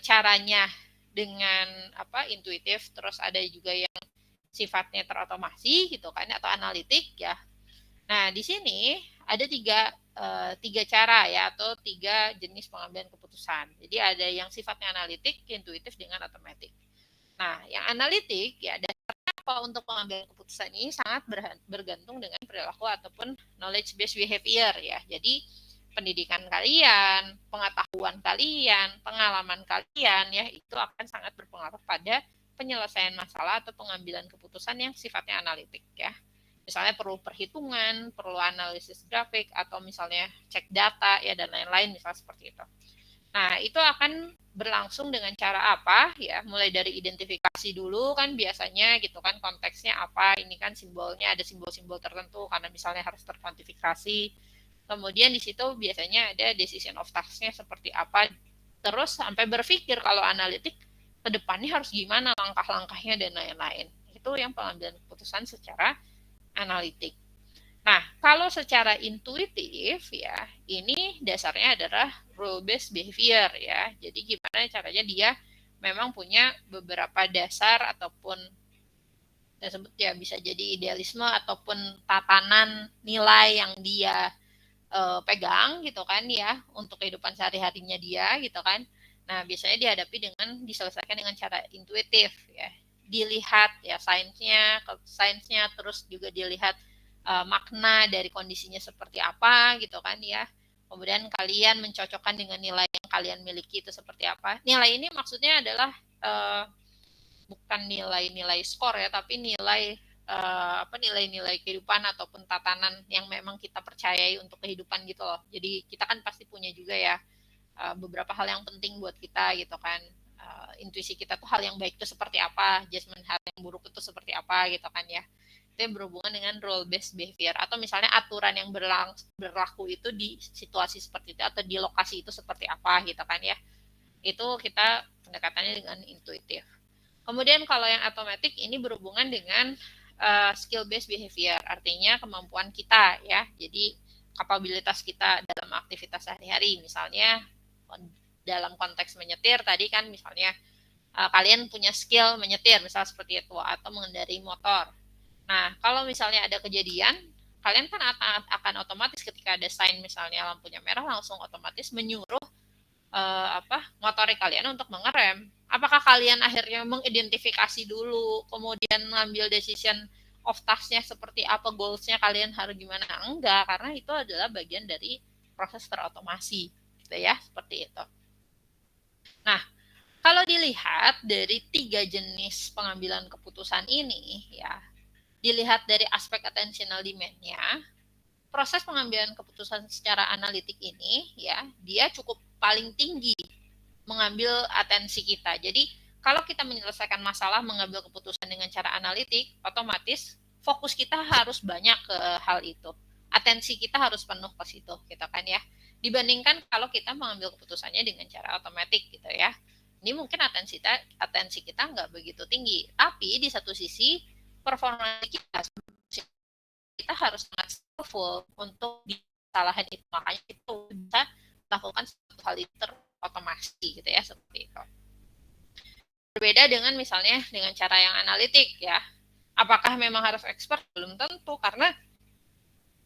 caranya dengan intuitif, terus ada juga yang sifatnya terotomasi gitu kan, atau analitik ya. Nah, di sini ada tiga cara ya, atau tiga jenis pengambilan keputusan. Jadi ada yang sifatnya analitik, intuitif, dengan otomatis. Nah, yang analitik ya, dasarnya apa untuk pengambilan keputusan ini sangat bergantung dengan perilaku ataupun knowledge based behavior ya. Jadi pendidikan kalian, pengetahuan kalian, pengalaman kalian ya, itu akan sangat berpengaruh pada penyelesaian masalah atau pengambilan keputusan yang sifatnya analitik ya. Misalnya perlu perhitungan, perlu analisis grafik, atau misalnya cek data ya, dan lain-lain misalnya seperti itu. Nah, itu akan berlangsung dengan cara apa ya? Mulai dari identifikasi dulu kan biasanya gitu kan, konteksnya apa, ini kan simbolnya ada simbol-simbol tertentu karena misalnya harus terkuantifikasi. Kemudian di situ biasanya ada decision of task-nya seperti apa. Terus sampai berpikir kalau analitik ke depannya harus gimana langkah-langkahnya dan lain-lain. Itu yang pengambilan keputusan secara analitik. Nah, kalau secara intuitif ya, ini dasarnya adalah rule based behavior ya. Jadi gimana caranya dia memang punya beberapa dasar ataupun disebut ya, bisa jadi idealisme ataupun tatanan nilai yang dia pegang gitu kan ya, untuk kehidupan sehari-harinya dia gitu kan. Nah, biasanya dihadapi dengan diselesaikan dengan cara intuitif ya. Dilihat ya sainsnya, terus juga dilihat makna dari kondisinya seperti apa gitu kan ya. Kemudian kalian mencocokkan dengan nilai yang kalian miliki itu seperti apa. Nilai ini maksudnya adalah bukan nilai-nilai skor ya, tapi nilai-nilai kehidupan ataupun tatanan yang memang kita percayai untuk kehidupan gitu loh. Jadi kita kan pasti punya juga ya beberapa hal yang penting buat kita gitu kan. Intuisi kita tuh hal yang baik itu seperti apa, judgement hal yang buruk itu seperti apa gitu kan ya. yang berhubungan dengan role based behavior, atau misalnya aturan yang berlaku itu di situasi seperti itu atau di lokasi itu seperti apa gitu kan ya. Itu kita pendekatannya dengan intuitif. Kemudian kalau yang automatic ini berhubungan dengan skill based behavior, artinya kemampuan kita ya. Jadi kapabilitas kita dalam aktivitas sehari-hari, misalnya dalam konteks menyetir tadi kan, misalnya kalian punya skill menyetir misal seperti itu, atau mengendarai motor. Nah, kalau misalnya ada kejadian, kalian kan akan otomatis ketika ada sign misalnya lampunya merah langsung otomatis menyuruh motorik kalian untuk mengerem. Apakah kalian akhirnya mengidentifikasi dulu, kemudian ngambil decision of task-nya seperti apa, goals-nya kalian harus gimana? Enggak, karena itu adalah bagian dari proses terotomasi, gitu ya, seperti itu. Nah, kalau dilihat dari 3 jenis pengambilan keputusan ini, ya, dilihat dari aspek attentional demand-nya, proses pengambilan keputusan secara analitik ini, ya, dia cukup paling tinggi mengambil atensi kita. Jadi, kalau kita menyelesaikan masalah mengambil keputusan dengan cara analitik, otomatis fokus kita harus banyak ke hal itu. Atensi kita harus penuh ke situ, gitu kan ya. Dibandingkan kalau kita mengambil keputusannya dengan cara otomatis, gitu ya. Ini mungkin atensi kita nggak begitu tinggi, tapi di satu sisi performa kita harus sangat skillful untuk di kesalahan itu, makanya itu bisa lakukan satu hal itu terotomasi gitu ya, seperti itu. Berbeda dengan misalnya dengan cara yang analitik ya. Apakah memang harus expert? Belum tentu, karena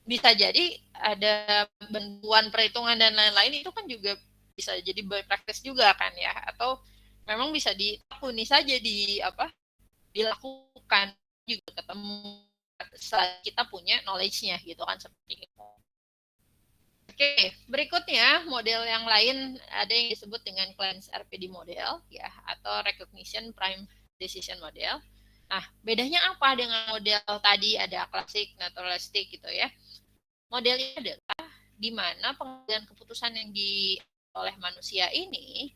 bisa jadi ada bantuan perhitungan dan lain-lain, itu kan juga bisa jadi by practice juga kan ya, atau memang bisa ditekuni saja dilakukan juga ketemu kita punya knowledge-nya gitu kan, seperti itu. Oke, berikutnya model yang lain ada yang disebut dengan Clance RPD model ya, atau Recognition Prime Decision Model. Nah, bedanya apa dengan model tadi, ada klasik, naturalistik gitu ya. Model ini adalah di mana pengambilan keputusan yang oleh manusia ini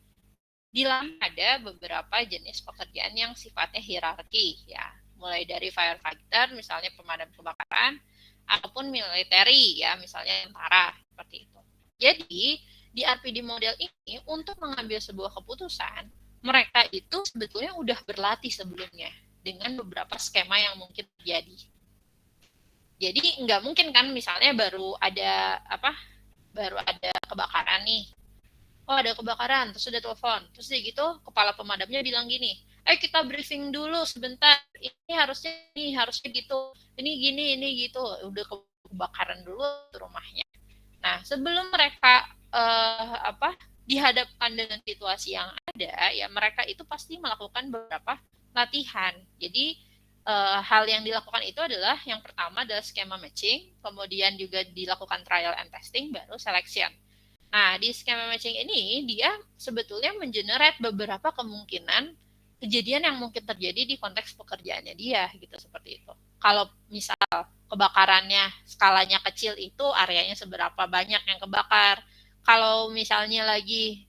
dilakukan ada beberapa jenis pekerjaan yang sifatnya hierarki ya, mulai dari firefighter misalnya pemadam kebakaran, ataupun military ya, misalnya tentara, seperti itu. Jadi di RPD model ini untuk mengambil sebuah keputusan, mereka itu sebetulnya udah berlatih sebelumnya dengan beberapa skema yang mungkin terjadi. Jadi nggak mungkin kan misalnya baru ada kebakaran nih, oh ada kebakaran, terus udah telepon, terus gitu kepala pemadamnya bilang gini, kita briefing dulu sebentar, ini harusnya gitu, ini gini, ini gitu, udah kebakaran dulu rumahnya. Nah, sebelum mereka dihadapkan dengan situasi yang ada, ya mereka itu pasti melakukan beberapa latihan. Jadi hal yang dilakukan itu adalah yang pertama adalah skema matching, kemudian juga dilakukan trial and testing, baru selection. Nah, di skema matching ini dia sebetulnya mengenerate beberapa kemungkinan kejadian yang mungkin terjadi di konteks pekerjaannya dia gitu, seperti itu. Kalau misal kebakarannya skalanya kecil, itu areanya seberapa banyak yang kebakar. Kalau misalnya lagi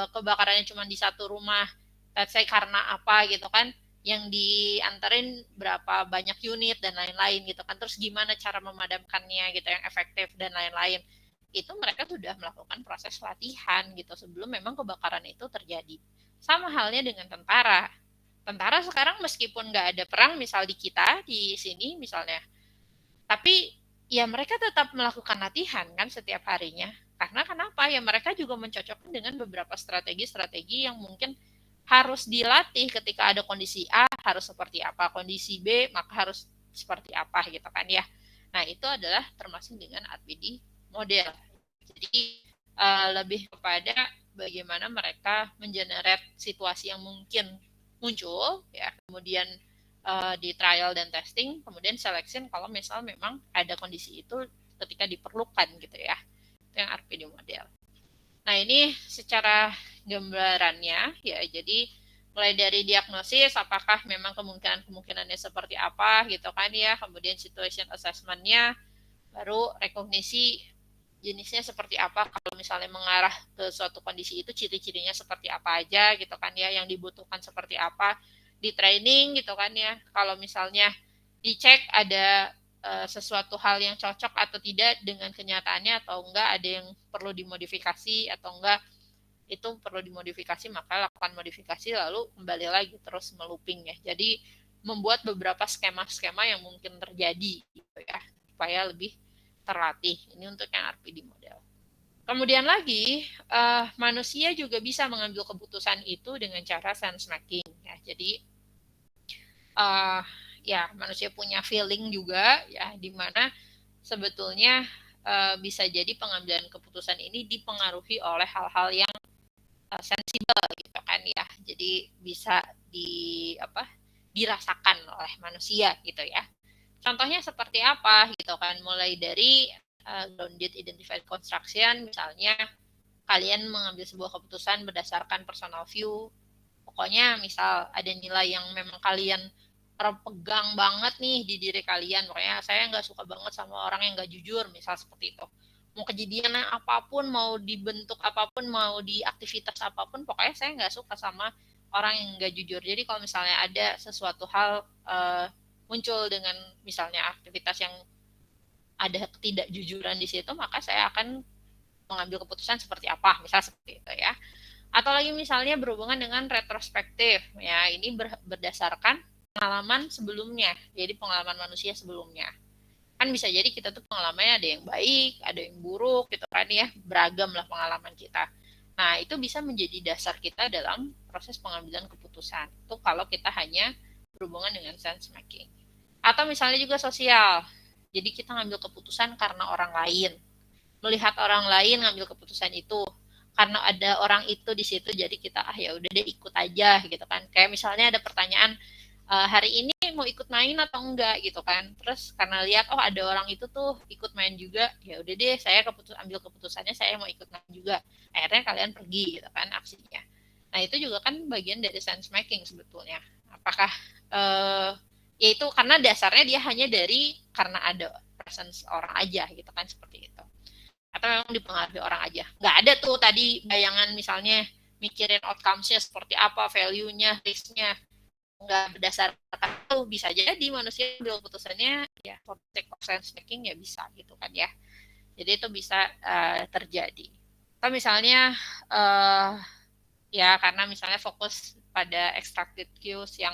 kebakarannya cuma di satu rumah, let's say karena apa gitu kan, yang diantarin berapa banyak unit dan lain-lain gitu kan, terus gimana cara memadamkannya gitu yang efektif dan lain-lain, itu mereka sudah melakukan proses latihan gitu sebelum memang kebakaran itu terjadi. Sama halnya dengan tentara. Tentara sekarang meskipun nggak ada perang misal di kita di sini misalnya, tapi ya mereka tetap melakukan latihan kan setiap harinya. Karena kenapa? Ya mereka juga mencocokkan dengan beberapa strategi-strategi yang mungkin harus dilatih ketika ada kondisi A harus seperti apa, kondisi B maka harus seperti apa gitu kan ya. Nah, itu adalah termasuk dengan RPD model. Jadi lebih kepada bagaimana mereka mengenerate situasi yang mungkin muncul ya, kemudian di trial dan testing, kemudian selection kalau misal memang ada kondisi itu ketika diperlukan gitu ya. Itu yang RPD model. Nah, ini secara gambarannya ya, jadi mulai dari diagnosis apakah memang kemungkinannya seperti apa gitu kan ya, kemudian situation assessment-nya, baru rekognisi jenisnya seperti apa, kalau misalnya mengarah ke suatu kondisi itu ciri-cirinya seperti apa aja gitu kan ya, yang dibutuhkan seperti apa di training gitu kan ya. Kalau misalnya dicek ada sesuatu hal yang cocok atau tidak dengan kenyataannya atau enggak, ada yang perlu dimodifikasi atau enggak. Itu perlu dimodifikasi, maka lakukan modifikasi lalu kembali lagi terus melooping ya. Jadi membuat beberapa skema-skema yang mungkin terjadi gitu ya, supaya lebih terlatih. Ini untuk yang RPD model. Kemudian lagi, manusia juga bisa mengambil keputusan itu dengan cara sense making ya. Jadi ya manusia punya feeling juga ya, di mana sebetulnya bisa jadi pengambilan keputusan ini dipengaruhi oleh hal-hal yang sensibel gitu kan ya. Jadi bisa dirasakan oleh manusia gitu ya. Contohnya seperti apa gitu kan, mulai dari grounded identified construction, misalnya kalian mengambil sebuah keputusan berdasarkan personal view. Pokoknya misal ada nilai yang memang kalian pegang banget nih di diri kalian, pokoknya saya nggak suka banget sama orang yang nggak jujur, misal seperti itu. Mau kejadian apapun, mau dibentuk apapun, mau di aktivitas apapun, pokoknya saya nggak suka sama orang yang nggak jujur. Jadi kalau misalnya ada sesuatu hal muncul dengan misalnya aktivitas yang ada ketidakjujuran di situ, maka saya akan mengambil keputusan seperti apa, misal seperti itu ya. Atau lagi misalnya berhubungan dengan retrospektif, ya ini berdasarkan pengalaman sebelumnya, jadi pengalaman manusia sebelumnya. Kan bisa jadi kita tuh pengalamannya ada yang baik, ada yang buruk gitu kan ya, beragam lah pengalaman kita. Nah itu bisa menjadi dasar kita dalam proses pengambilan keputusan. Itu kalau kita hanya berhubungan dengan sense making. Atau misalnya juga sosial, jadi kita ngambil keputusan karena orang lain, melihat orang lain ngambil keputusan itu, karena ada orang itu di situ, jadi kita ya udah deh ikut aja gitu kan. Kayak misalnya ada pertanyaan, hari ini mau ikut main atau enggak gitu kan, terus karena lihat oh ada orang itu tuh ikut main juga, ya udah deh saya ambil keputusannya saya mau ikut main juga, akhirnya kalian pergi gitu kan aksinya. Nah itu juga kan bagian dari sense making sebetulnya. Apakah ya itu karena dasarnya dia hanya dari karena ada presence orang aja gitu kan, seperti itu, atau memang dipengaruhi orang aja. Nggak ada tuh tadi bayangan misalnya mikirin outcomes-nya seperti apa, value-nya, risk-nya, nggak berdasarkan itu. Bisa jadi manusia ambil keputusannya ya for sake of sense making ya, bisa gitu kan ya. Jadi itu bisa terjadi. Atau misalnya ya karena misalnya fokus pada extracted cues yang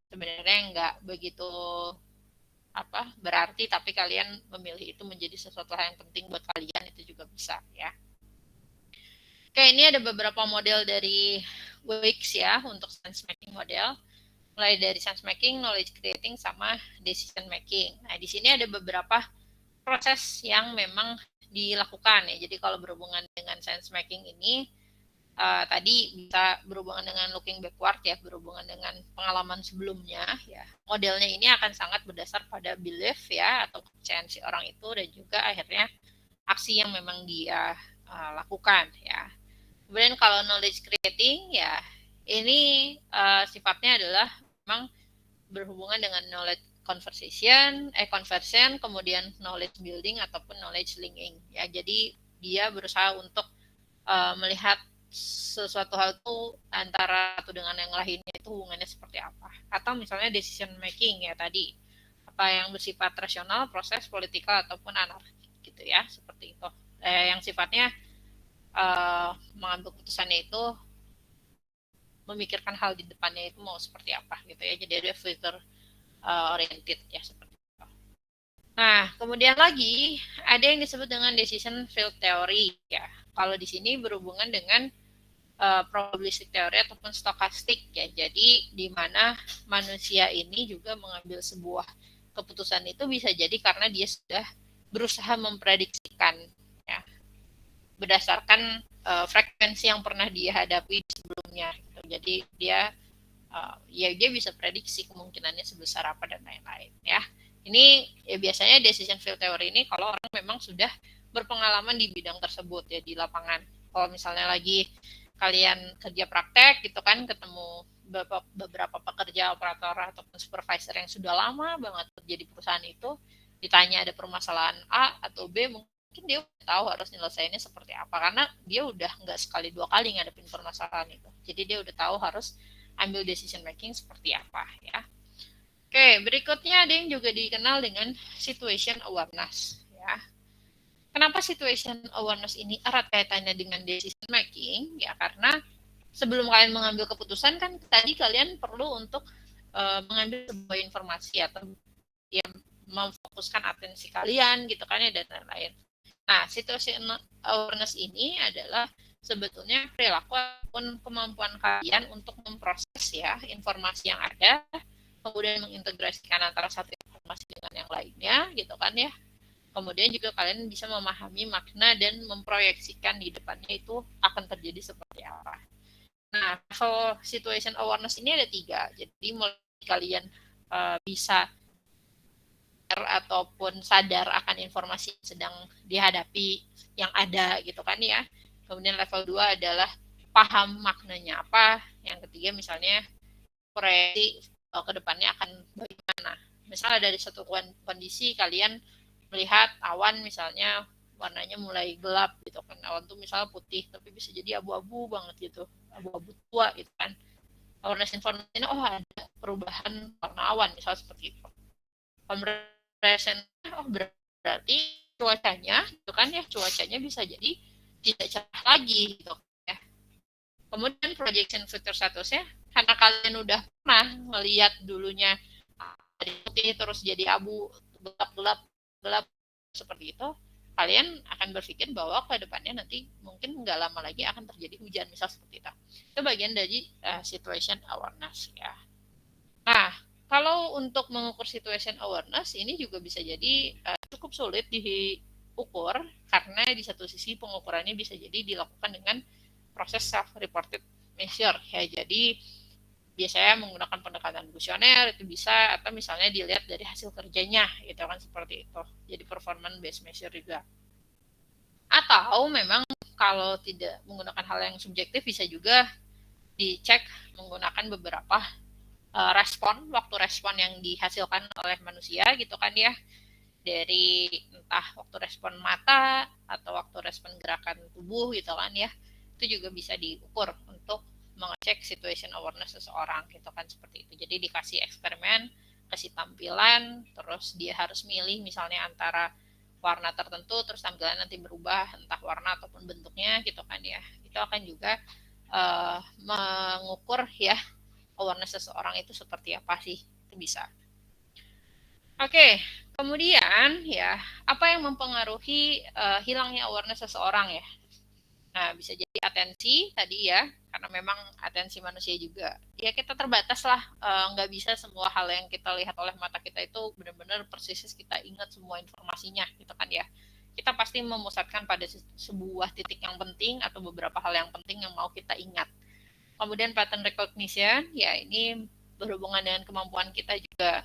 sebenarnya nggak begitu berarti, tapi kalian memilih itu menjadi sesuatu hal yang penting buat kalian, itu juga bisa ya. Oke, ini ada beberapa model dari Wix ya untuk sense making model, mulai dari sense making, knowledge creating, sama decision making. Nah di sini ada beberapa proses yang memang dilakukan ya. Jadi kalau berhubungan dengan sense making ini tadi bisa berhubungan dengan looking backward ya, berhubungan dengan pengalaman sebelumnya ya. Modelnya ini akan sangat berdasar pada belief ya, atau kepercayaan si orang itu, dan juga akhirnya aksi yang memang dia lakukan ya. Kemudian kalau knowledge creating ya, ini sifatnya adalah memang berhubungan dengan knowledge conversion, kemudian knowledge building ataupun knowledge linking ya. Jadi dia berusaha untuk melihat sesuatu hal itu antara satu dengan yang lainnya itu hubungannya seperti apa. Atau misalnya decision making ya tadi, apa yang bersifat rasional, proses, politikal, ataupun anarkik gitu ya, seperti itu. Yang sifatnya mengambil keputusannya itu memikirkan hal di depannya itu mau seperti apa gitu ya. Jadi ada future oriented ya, seperti itu. Nah, kemudian lagi ada yang disebut dengan decision field theory ya. Kalau di sini berhubungan dengan probabilistic theory ataupun stokastik ya. Jadi di mana manusia ini juga mengambil sebuah keputusan itu bisa jadi karena dia sudah berusaha memprediksikan ya, berdasarkan frekuensi yang pernah dia hadapi sebelumnya gitu. Jadi dia dia bisa prediksi kemungkinannya sebesar apa dan lain-lain ya. Ini ya biasanya decision field theory ini kalau orang memang sudah berpengalaman di bidang tersebut ya, di lapangan. Kalau misalnya lagi kalian kerja praktek gitu kan, ketemu beberapa pekerja, operator ataupun supervisor yang sudah lama banget kerja di perusahaan itu, ditanya ada permasalahan A atau B, mungkin dia udah tahu harus nyelesainnya seperti apa, karena dia udah nggak sekali dua kali ngadepin permasalahan itu. Jadi dia udah tahu harus ambil decision making seperti apa ya. Oke, Oke, berikutnya ada yang juga dikenal dengan situation awareness. Ya. Kenapa situation awareness ini erat kaitannya dengan decision making? Ya karena sebelum kalian mengambil keputusan kan tadi kalian perlu untuk mengambil sebuah informasi atau ya memfokuskan atensi kalian gitu kan ya dan lain-lain. Nah, situation awareness ini adalah sebetulnya perilaku ataupun kemampuan kalian untuk memproses ya informasi yang ada, kemudian mengintegrasikan antara satu informasi dengan yang lainnya gitu kan ya. Kemudian juga kalian bisa memahami makna dan memproyeksikan di depannya itu akan terjadi seperti apa. Nah, level situation awareness ini ada 3. Jadi mulai kalian bisa ataupun sadar akan informasi yang sedang dihadapi yang ada gitu kan ya. Kemudian level 2 adalah paham maknanya apa. Yang ketiga misalnya proyeksi ke depannya akan bagaimana. Misalnya dari satu kondisi kalian melihat awan misalnya warnanya mulai gelap gitu kan. Awan tuh misalnya putih tapi bisa jadi abu-abu banget gitu. Abu-abu tua gitu kan. Awareness informasi oh ada perubahan warna awan misalnya seperti itu. Compression oh berarti cuacanya itu kan ya cuacanya bisa jadi tidak cerah lagi gitu ya. Kemudian projection future statusnya karena kalian udah pernah melihat dulunya dari putih terus jadi abu gelap seperti itu, kalian akan berpikir bahwa ke depannya nanti mungkin nggak lama lagi akan terjadi hujan misal seperti itu. Itu bagian dari situation awareness ya. Nah, kalau untuk mengukur situation awareness ini juga bisa jadi cukup sulit diukur karena di satu sisi pengukurannya bisa jadi dilakukan dengan proses self-reported measure ya. Jadi biasanya menggunakan pendekatan kuesioner itu bisa atau misalnya dilihat dari hasil kerjanya gitu kan seperti itu. Jadi performance based measure juga. Atau memang kalau tidak menggunakan hal yang subjektif bisa juga dicek menggunakan beberapa waktu respon yang dihasilkan oleh manusia gitu kan ya, dari entah waktu respon mata atau waktu respon gerakan tubuh gitu kan ya, itu juga bisa diukur untuk mengecek situation awareness seseorang gitu kan seperti itu. Jadi dikasih eksperimen, kasih tampilan, terus dia harus milih misalnya antara warna tertentu terus tampilan nanti berubah entah warna ataupun bentuknya gitu kan ya, itu akan juga mengukur ya awareness seseorang itu seperti apa sih, itu bisa. Oke, kemudian ya apa yang mempengaruhi hilangnya awareness seseorang ya? Nah bisa jadi atensi tadi ya, karena memang atensi manusia juga. Ya kita terbatas lah, nggak bisa semua hal yang kita lihat oleh mata kita itu benar-benar persis kita ingat semua informasinya gitu kan ya. Kita pasti memusatkan pada sebuah titik yang penting atau beberapa hal yang penting yang mau kita ingat. Kemudian pattern recognition, ya ini berhubungan dengan kemampuan kita juga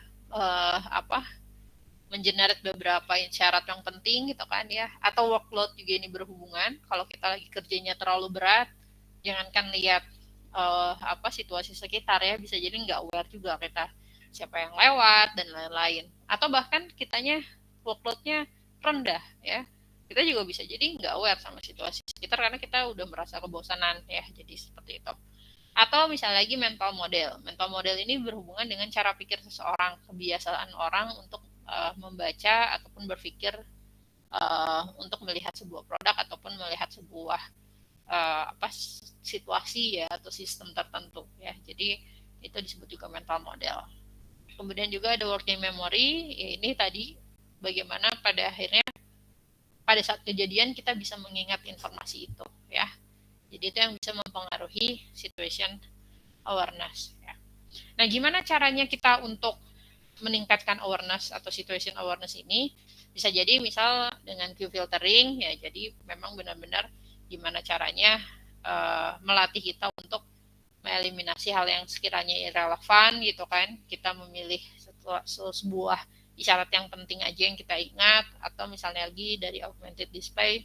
mengenerate beberapa syarat yang penting gitu kan ya. Atau workload juga ini berhubungan. Kalau kita lagi kerjanya terlalu berat, jangankan lihat situasi sekitar ya, bisa jadi nggak aware juga kita siapa yang lewat dan lain-lain. Atau bahkan kitanya workloadnya rendah ya, kita juga bisa jadi nggak aware sama situasi sekitar karena kita udah merasa kebosanan ya, jadi seperti itu. Atau misalnya lagi mental model. Mental model ini berhubungan dengan cara pikir seseorang, kebiasaan orang untuk membaca ataupun berpikir untuk melihat sebuah produk ataupun melihat sebuah situasi ya atau sistem tertentu ya. Jadi itu disebut juga mental model. Kemudian juga ada working memory, ya ini tadi bagaimana pada akhirnya pada saat kejadian kita bisa mengingat informasi itu ya. Jadi itu yang bisa mempengaruhi situation awareness ya. Nah, gimana caranya kita untuk meningkatkan awareness atau situation awareness ini? Bisa jadi misal dengan Q filtering ya. Jadi memang benar-benar gimana caranya melatih kita untuk mengeliminasi hal yang sekiranya irrelevan gitu kan. Kita memilih sebuah isyarat yang penting aja yang kita ingat, atau misalnya lagi dari augmented display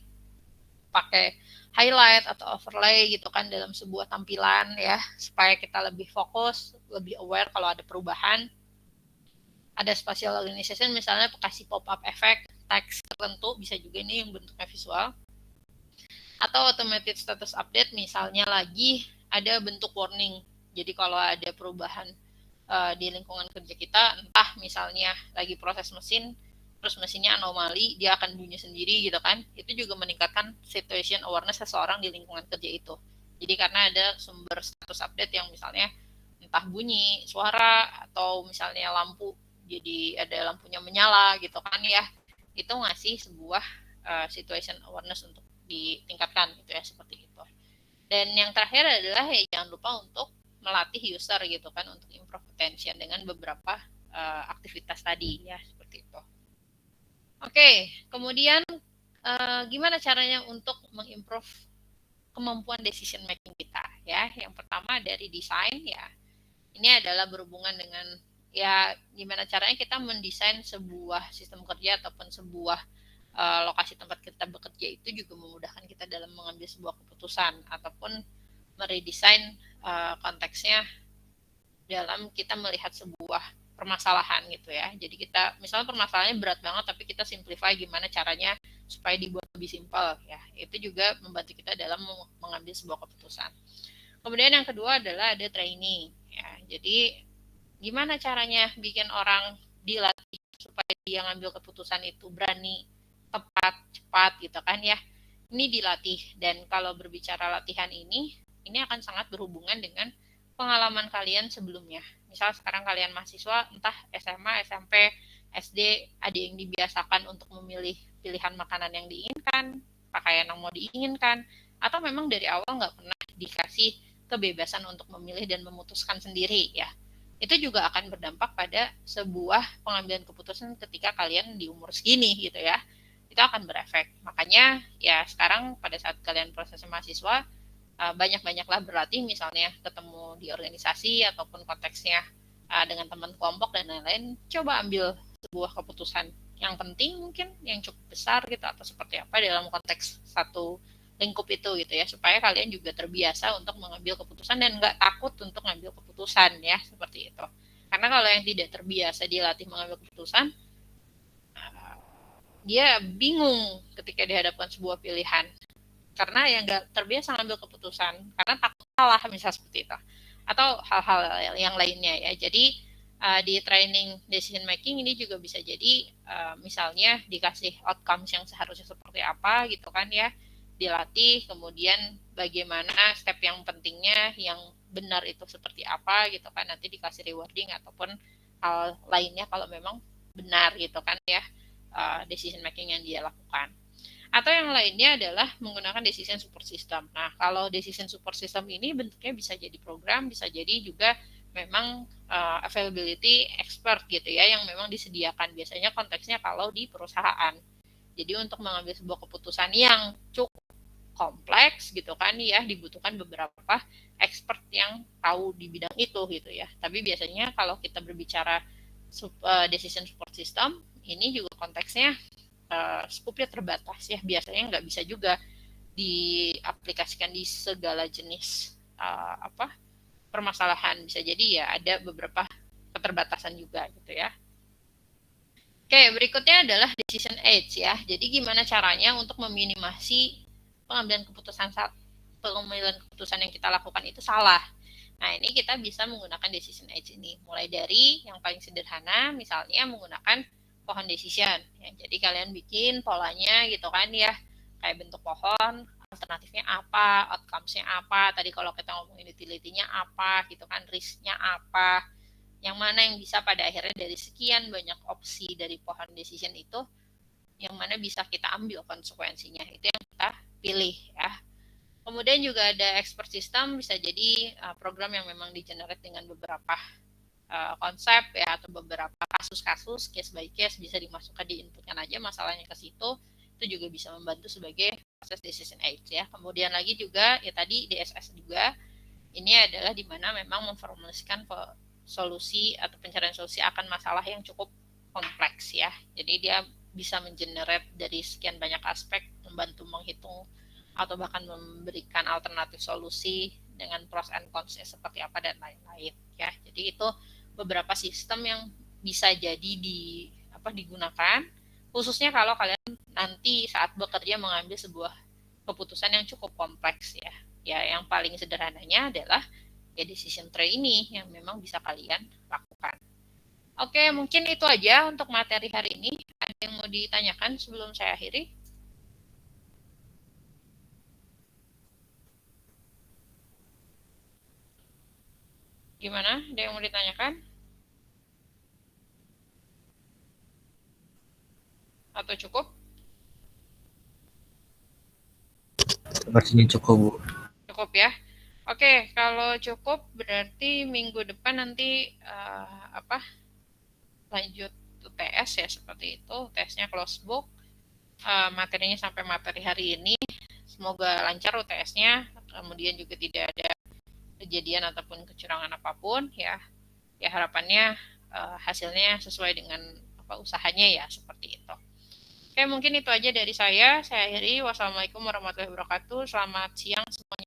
pakai highlight atau overlay gitu kan dalam sebuah tampilan ya, supaya kita lebih fokus, lebih aware kalau ada perubahan. Ada spatial organization misalnya kasih pop-up effect teks tertentu, bisa juga ini yang bentuknya visual. Atau automated status update misalnya lagi ada bentuk warning. Jadi kalau ada perubahan di lingkungan kerja kita, entah misalnya lagi proses mesin terus mesinnya anomali, dia akan bunyi sendiri gitu kan, itu juga meningkatkan situation awareness seseorang di lingkungan kerja itu. Jadi karena ada sumber status update yang misalnya entah bunyi suara atau misalnya lampu, jadi ada lampunya menyala gitu kan ya, itu ngasih sebuah situation awareness untuk ditingkatkan gitu ya, seperti itu. Dan yang terakhir adalah ya jangan lupa untuk melatih user gitu kan untuk improve attention dengan beberapa aktivitas tadi ya, seperti itu. Oke, kemudian gimana caranya untuk mengimprove kemampuan decision making kita ya? Yang pertama dari desain ya. Ini adalah berhubungan dengan ya gimana caranya kita mendesain sebuah sistem kerja ataupun sebuah lokasi tempat kita bekerja itu juga memudahkan kita dalam mengambil sebuah keputusan ataupun meredesain konteksnya dalam kita melihat sebuah permasalahan gitu ya. Jadi kita misalnya permasalahannya berat banget tapi kita simplify gimana caranya supaya dibuat lebih simpel ya. Itu juga membantu kita dalam mengambil sebuah keputusan. Kemudian yang kedua adalah ada training ya. Jadi gimana caranya bikin orang dilatih supaya dia ngambil keputusan itu berani, tepat, cepat gitu kan ya. Ini dilatih, dan kalau berbicara latihan ini akan sangat berhubungan dengan pengalaman kalian sebelumnya. Misal sekarang kalian mahasiswa, entah SMA, SMP, SD, ada yang dibiasakan untuk memilih pilihan makanan yang diinginkan, pakaian yang mau diinginkan, atau memang dari awal nggak pernah dikasih kebebasan untuk memilih dan memutuskan sendiri ya. Itu juga akan berdampak pada sebuah pengambilan keputusan ketika kalian di umur segini gitu ya. Itu akan berefek. Makanya ya sekarang pada saat kalian proses mahasiswa, banyak-banyaklah berlatih, misalnya ketemu di organisasi ataupun konteksnya dengan teman kelompok dan lain-lain, coba ambil sebuah keputusan yang penting mungkin yang cukup besar gitu atau seperti apa dalam konteks satu lingkup itu gitu ya, supaya kalian juga terbiasa untuk mengambil keputusan dan nggak takut untuk mengambil keputusan ya, seperti itu. Karena kalau yang tidak terbiasa dilatih mengambil keputusan, dia bingung ketika dihadapkan sebuah pilihan karena yang nggak terbiasa ngambil keputusan karena takut salah misal seperti itu, atau hal-hal yang lainnya ya. Jadi di training decision making ini juga bisa jadi misalnya dikasih outcomes yang seharusnya seperti apa gitu kan ya, dilatih, kemudian bagaimana step yang pentingnya yang benar itu seperti apa gitu kan, nanti dikasih rewarding ataupun hal lainnya kalau memang benar gitu kan ya, decision making yang dia lakukan. Atau yang lainnya adalah menggunakan decision support system. Nah, kalau decision support system ini bentuknya bisa jadi program, bisa jadi juga memang availability expert gitu ya, yang memang disediakan biasanya konteksnya kalau di perusahaan. Jadi untuk mengambil sebuah keputusan yang cukup kompleks gitu kan ya, dibutuhkan beberapa expert yang tahu di bidang itu gitu ya. Tapi biasanya kalau kita berbicara decision support system, ini juga konteksnya skupnya terbatas ya, biasanya nggak bisa juga diaplikasikan di segala jenis permasalahan, bisa jadi ya ada beberapa keterbatasan juga gitu ya. Oke, berikutnya adalah decision age ya. Jadi gimana caranya untuk meminimasi pengambilan keputusan yang kita lakukan itu salah. Nah, ini kita bisa menggunakan decision age ini. Mulai dari yang paling sederhana, misalnya menggunakan pohon decision. Ya, jadi kalian bikin polanya gitu kan ya, kayak bentuk pohon, alternatifnya apa, outcomes-nya apa, tadi kalau kita ngomongin utility-nya apa gitu kan, risk-nya apa, yang mana yang bisa pada akhirnya dari sekian banyak opsi dari pohon decision itu, yang mana bisa kita ambil konsekuensinya, itu yang kita pilih ya. Kemudian juga ada expert system, bisa jadi program yang memang di-generate dengan beberapa konsep ya, atau beberapa kasus-kasus, case by case, bisa dimasukkan, diinputkan aja masalahnya ke situ, itu juga bisa membantu sebagai proses decision age ya. Kemudian lagi juga ya tadi DSS juga, ini adalah dimana memang memformulasikan solusi atau pencarian solusi akan masalah yang cukup kompleks ya. Jadi dia bisa mengenerate dari sekian banyak aspek, membantu menghitung atau bahkan memberikan alternatif solusi dengan pros and cons-nya seperti apa dan lain-lain ya. Jadi itu beberapa sistem yang bisa jadi digunakan khususnya kalau kalian nanti saat bekerja mengambil sebuah keputusan yang cukup kompleks ya. Ya, yang paling sederhananya adalah ya decision tree ini yang memang bisa kalian lakukan. Oke, mungkin itu aja untuk materi hari ini. Ada yang mau ditanyakan sebelum saya akhiri? Gimana? Ada yang mau ditanyakan? Atau cukup? Sepertinya cukup, Bu. Cukup ya. Oke, kalau cukup berarti minggu depan nanti lanjut UTS ya, seperti itu. Tesnya close book. Materinya sampai materi hari ini. Semoga lancar UTS-nya. Kemudian juga tidak ada kejadian ataupun kecurangan apapun ya. Ya harapannya hasilnya sesuai dengan usahanya ya, seperti itu. Oke, mungkin itu aja dari saya. Saya akhiri. Wassalamualaikum warahmatullahi wabarakatuh. Selamat siang semuanya.